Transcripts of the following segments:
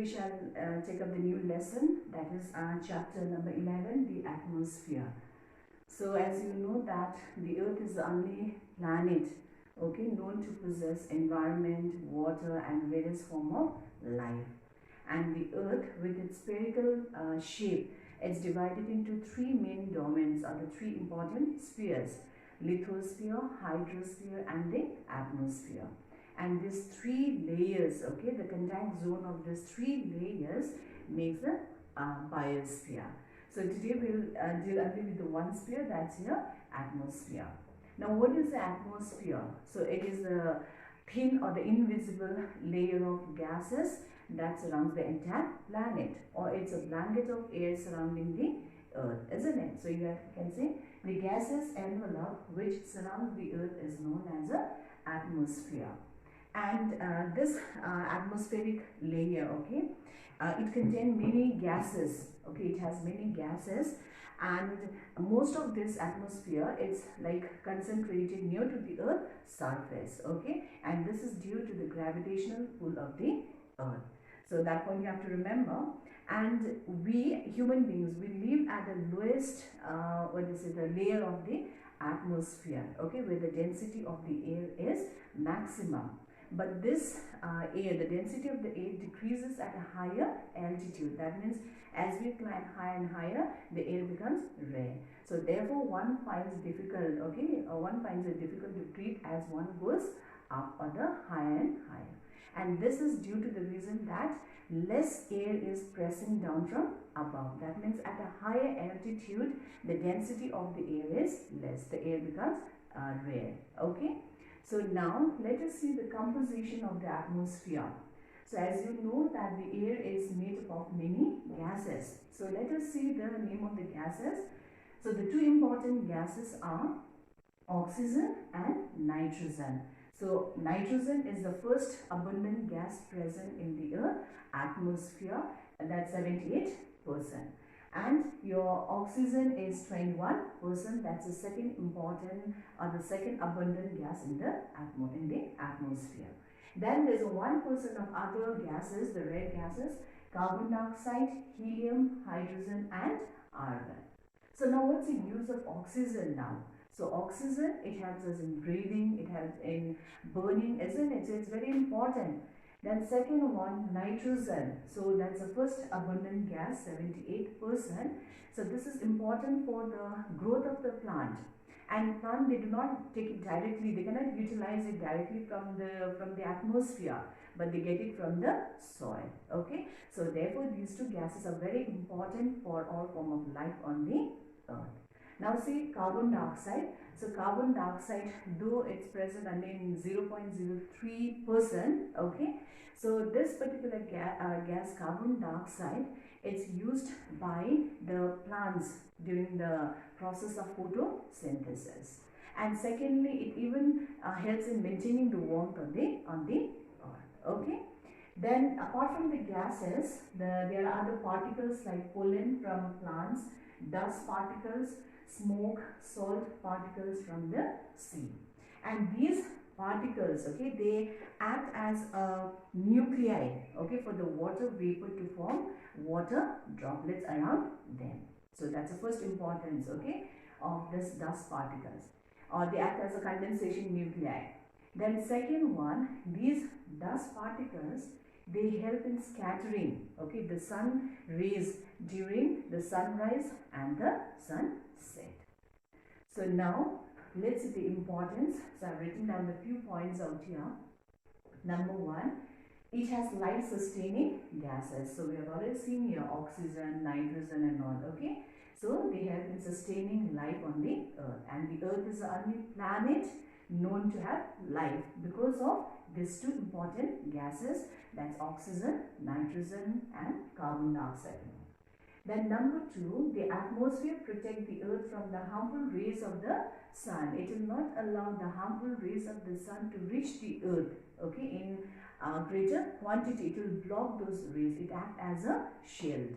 shall take up the new lesson, that is chapter number 11, the atmosphere. So as you know that the earth is the only planet, okay, known to possess environment, water and various form of life. And the earth with its spherical shape, it's divided into three main domains, or the three important spheres: lithosphere, hydrosphere and the atmosphere. And these three layers, okay, the contact zone of these three layers makes the biosphere. So today we'll deal only with the one sphere, that's your atmosphere. Now what is the atmosphere? So it is the thin or the invisible layer of gases that surrounds the entire planet, or it's a blanket of air surrounding the earth, isn't it? So you can say the gaseous envelope which surrounds the earth is known as a atmosphere. And this atmospheric layer, okay, it contains many gases, okay, it has many gases, and most of this atmosphere is like concentrated near to the earth surface, okay, and this is due to the gravitational pull of the earth. So that point you have to remember. And we human beings, we live at the lowest the layer of the atmosphere, okay, where the density of the air is maximum. But this air, the density of the air decreases at a higher altitude. That means as we climb higher and higher, the air becomes rare. So therefore one finds difficult, okay, one finds it difficult to breathe as one goes up or the higher and higher. And this is due to the reason that less air is pressing down from above. That means at a higher altitude, the density of the air is less. The air becomes rare, okay. So now let us see the composition of the atmosphere. So as you know that the air is made up of many gases. So let us see the name of the gases. So the two important gases are oxygen and nitrogen. So nitrogen is the first abundant gas present in the earth atmosphere, and that's 78%. And your oxygen is 21%. That's the second important or the second abundant gas in the atmosphere. Then there's a 1% of other gases, the red gases: carbon dioxide, helium, hydrogen and argon. So now what's the use of oxygen now? So oxygen, it helps us in breathing, it helps in burning, isn't it? So it's very important. Then second one, nitrogen. So that's the first abundant gas, 78%. So this is important for the growth of the plant. And plant, they do not take it directly, they cannot utilize it directly from the atmosphere, but they get it from the soil, okay. So therefore these two gases are very important for all form of life on the earth. Now see carbon dioxide. So carbon dioxide, though it's present only in 0.03%, okay. So this particular gas, carbon dioxide, it's used by the plants during the process of photosynthesis. And secondly, it even helps in maintaining the warmth on the earth, okay. Then apart from the gases, there are other particles like pollen from plants, dust particles, smoke, salt particles from the sea. And these particles, okay, they act as a nuclei, okay, for the water vapor to form water droplets around them. So that's the first importance, okay, of this dust particles, or they act as a condensation nuclei. Then second one, these dust particles, they help in scattering, okay, the sun rays during the sunrise and the sunset. So now let's see the importance. So I've written down the few points out here. Number one, it has life sustaining gases. So we have already seen here oxygen, nitrogen and all, okay. So they help in sustaining life on the earth, and the earth is the only planet known to have life because of these two important gases, that's oxygen, nitrogen and carbon dioxide. Then number two, the atmosphere protects the earth from the harmful rays of the sun. It will not allow the harmful rays of the sun to reach the earth, okay, in greater quantity. It will block those rays. It acts as a shield.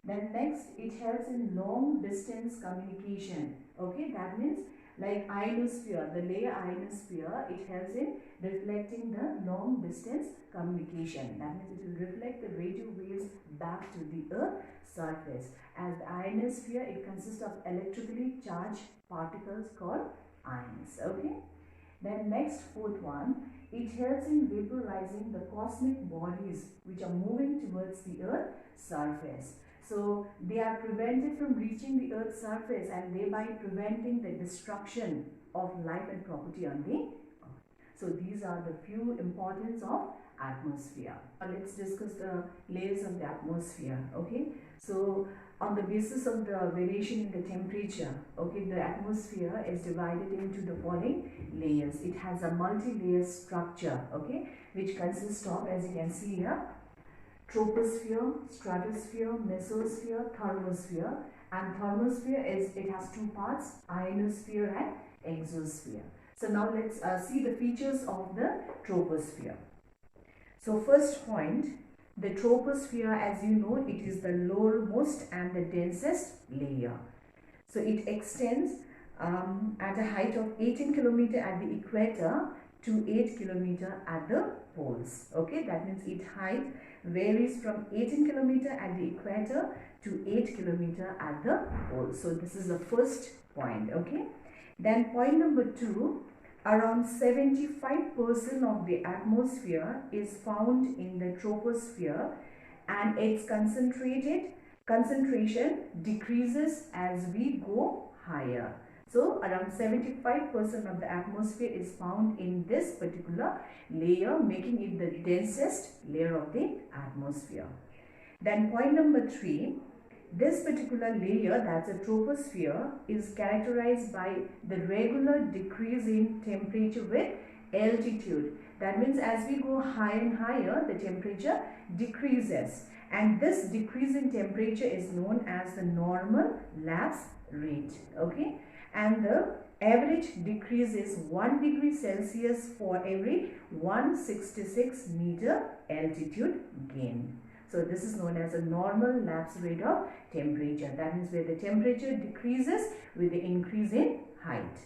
Then next, it helps in long distance communication, okay. That means Like ionosphere, the layer ionosphere, it helps in reflecting the long distance communication. That means it will reflect the radio waves back to the Earth's surface. As the ionosphere, it consists of electrically charged particles called ions. Okay. Then next, fourth one, it helps in vaporizing the cosmic bodies which are moving towards the Earth's surface. So they are prevented from reaching the Earth's surface and thereby preventing the destruction of life and property on the Earth. So these are the few importance of atmosphere. Now let's discuss the layers of the atmosphere. Okay. So on the basis of the variation in the temperature, okay, the atmosphere is divided into the following layers. It has a multi-layer structure, okay, which consists of, as you can see here, troposphere, stratosphere, mesosphere, thermosphere. And thermosphere is, it has two parts, ionosphere and exosphere. So now let's see the features of the troposphere. So first point, the troposphere, as you know, it is the lowermost and the densest layer. So it extends at a height of 18 km at the equator to 8 km at the poles. Okay, that means its height varies from 18 km at the equator to 8 km at the poles. So this is the first point. Okay, then point number 2. Around 75% of the atmosphere is found in the troposphere and its concentration decreases as we go higher. So around 75% of the atmosphere is found in this particular layer, making it the densest layer of the atmosphere. Then point number 3. This particular layer, that's a troposphere, is characterized by the regular decrease in temperature with altitude. That means as we go higher and higher, the temperature decreases. And this decrease in temperature is known as the normal lapse rate. Okay. And the average decrease is 1 degree Celsius for every 166 meter altitude gain. So this is known as a normal lapse rate of temperature. That means where the temperature decreases with the increase in height.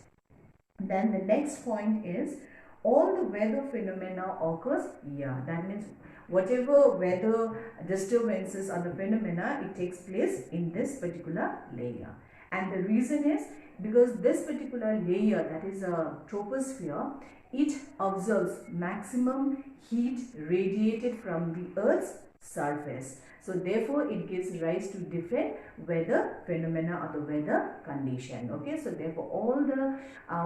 Then the next point is all the weather phenomena occurs here. That means whatever weather disturbances or the phenomena, it takes place in this particular layer. And the reason is because this particular layer, that is a troposphere, it absorbs maximum heat radiated from the Earth's surface. So therefore it gives rise to different weather phenomena or the weather condition. Okay, so therefore all the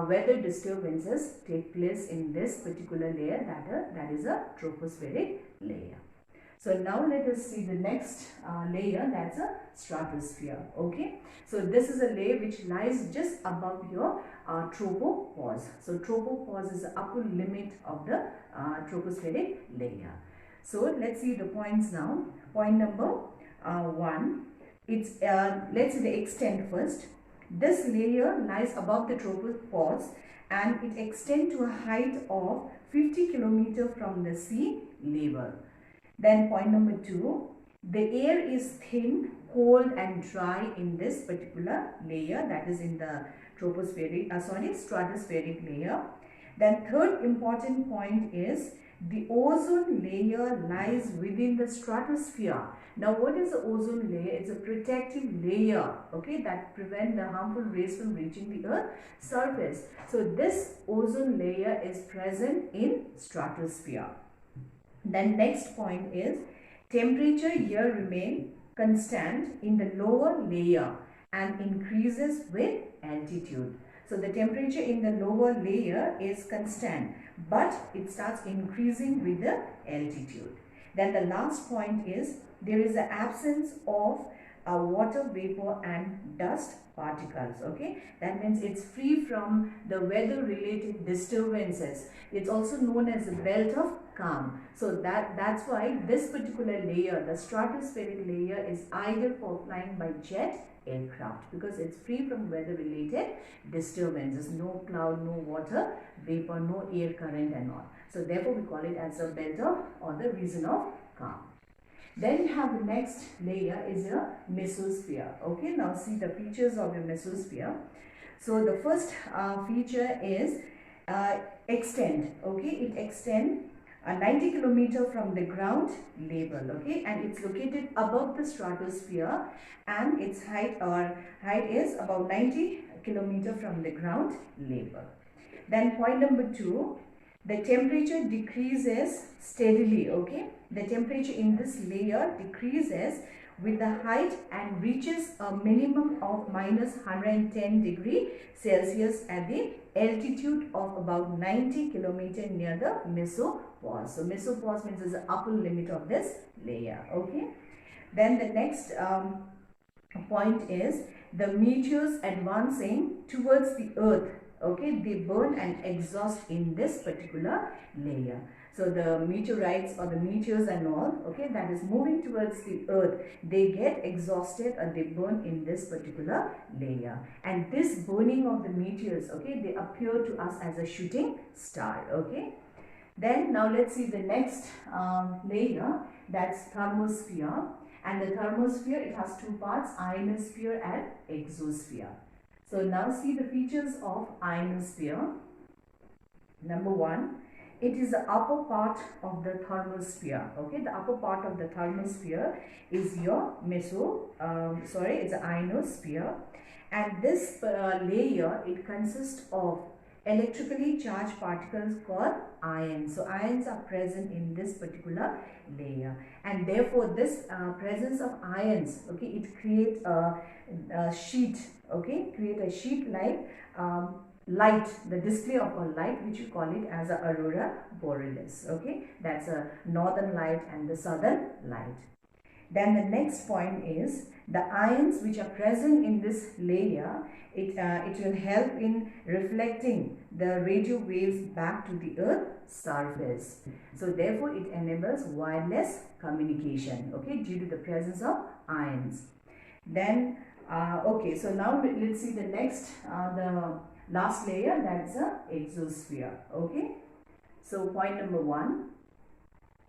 weather disturbances take place in this particular layer, that is a tropospheric layer. So now let us see the next layer, that's a stratosphere. Okay, so this is a layer which lies just above your tropopause. So tropopause is the upper limit of the tropospheric layer. So let's see the points now. Point number 1, it's let's see the extent first. This layer lies above the tropopause and it extends to a height of 50 km from the sea level. Then point number 2, the air is thin, cold and dry in this particular layer, that is in the stratospheric layer. Then third important point is the ozone layer lies within the stratosphere. Now what is the ozone layer? It's a protective layer, okay, that prevent the harmful rays from reaching the Earth's surface. So this ozone layer is present in stratosphere. Then next point is temperature here remain constant in the lower layer and increases with altitude. So the temperature in the lower layer is constant, but it starts increasing with the altitude. Then the last point is there is an absence of water vapor and dust particles. Okay, that means it's free from the weather related disturbances. It's also known as a belt of calm. So that's why this particular layer, the stratospheric layer, is ideal for flying by jet aircraft because it's free from weather related disturbances, no cloud, no water vapor, no air current and all. So therefore we call it as a belt of or the region of calm. Then you have the next layer is a mesosphere. Okay, now see the features of your mesosphere. So the first feature is extend. Okay, it extend 90 kilometer from the ground level. Okay, and it's located above the stratosphere, and its height is about 90 kilometer from the ground level. Then point number 2, the temperature decreases steadily. Okay, the temperature in this layer decreases with the height and reaches a minimum of minus 110 degree Celsius at the altitude of about 90 kilometer near the mesopause. So mesopause means is the upper limit of this layer. Okay, then the next point is the meteors advancing towards the earth. Okay, they burn and exhaust in this particular layer. So the meteorites or the meteors and all, okay, that is moving towards the earth, they get exhausted or they burn in this particular layer. And this burning of the meteors, okay, they appear to us as a shooting star. Okay, then now let's see the next layer, that's thermosphere. And the thermosphere, it has two parts, ionosphere and exosphere. So now see the features of ionosphere. Number 1, it is the upper part of the thermosphere. Okay, the upper part of the thermosphere is your it's the ionosphere, and this layer, it consists of electrically charged particles called ions. So ions are present in this particular layer, and therefore this presence of ions, okay, it creates a sheet. Okay, create a sheet like light, the display of a light, which we call it as a aurora borealis. Okay, that's a northern light and the southern light. Then the next point is the ions which are present in this layer, it will help in reflecting the radio waves back to the earth's surface. So therefore it enables wireless communication, okay, due to the presence of ions. Then okay, so now let's see the next, the last layer, that's a exosphere. Okay, so point number 1,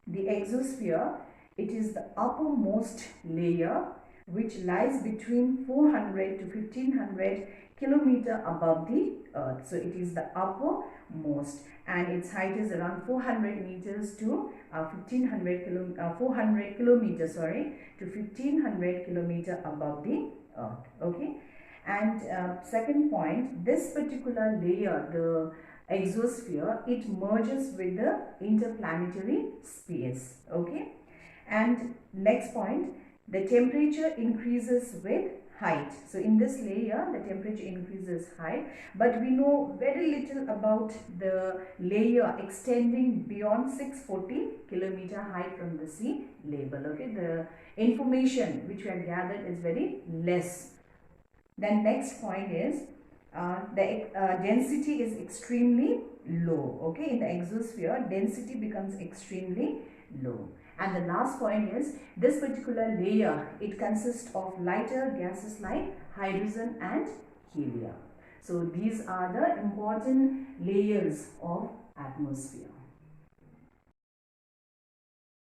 the exosphere, it is the uppermost layer which lies between 400 to 1500 kilometer above the earth. So it is the uppermost, and its height is around 400 meters to 400 kilometers, to 1500 kilometer above the earth. Okay, and second point, this particular layer, the exosphere, it merges with the interplanetary space. Okay, and next point, the temperature increases with height. So in this layer, the temperature increases height, but we know very little about the layer extending beyond 640 kilometer height from the sea level. Okay, the information which we have gathered is very less. Then next point is the density is extremely low. Okay, in the exosphere, density becomes extremely low. And the last point is this particular layer, it consists of lighter gases like hydrogen and helium. So these are the important layers of atmosphere.